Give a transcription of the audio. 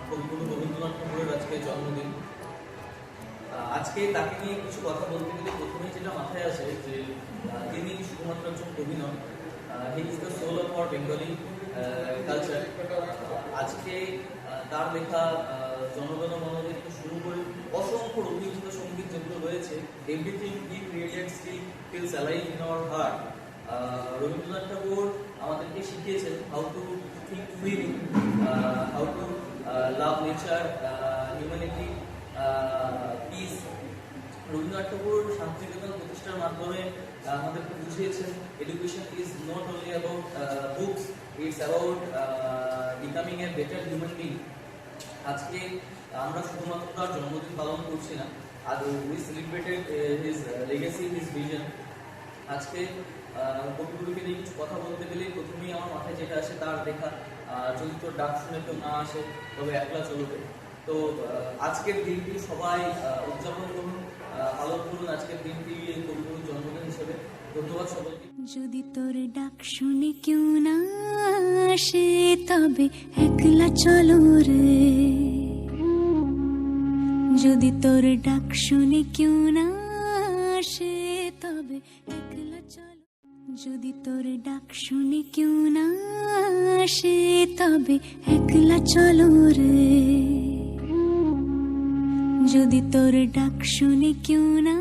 কবিগুরু রবীন্দ্রনাথ ঠাকুরের আজকে জন্মদিন। আজকে তাকে নিয়ে কিছু কথা বলতে গেলে প্রথমেই যেটা মাথায় আসে যে তিনি শুধুমাত্র একজন কবি নন, he is the soul of our Bengali culture. আজকে তার লেখা জনগণ মন থেকে শুরু করে অসংখ্য রবীন্দ্র সঙ্গীত যেগুলো রয়েছে, everything he created still feels alive in our heart. Rabindranath Tagore আমাদেরকে শিখিয়েছেন how to think freely, how to love nature, humanity, peace. Rabindranath Tagore Shantiniketan প্রতিষ্ঠার মাধ্যমে আমাদেরকে বুঝিয়েছেন education is not only about books, it's about becoming a better human being. আজকে আমরা শুধুমাত্র তার জন্মদিন পালন করছি না, আর we celebrated his legacy, his vision. আজকে কবিগুরুকে নিয়ে কিছু কথা বলতে গেলে প্রথমেই আমার মাথায় যেটা আসে তার লেখা যদি তোর ডাক শুনে কেউ না আসে তবে একলা চলবে। তো আজকের দিনটি সবাই উদযাপন করুন, পালন করুন আজকের দিনটি এই কবিগুরুর জন্মদিন হিসেবে। ধন্যবাদ সকলকে। যদি তোর ডাক শুনে কেউ না আসে তবে একলা চলো রে, যদি তোর ডাক শুনে কেউ না আসে তবে একলা চলো, যদি তোর ডাক শুনে কেউ না আসে তবে একলা চলো রে, যদি তোর ডাক শুনে কেউ না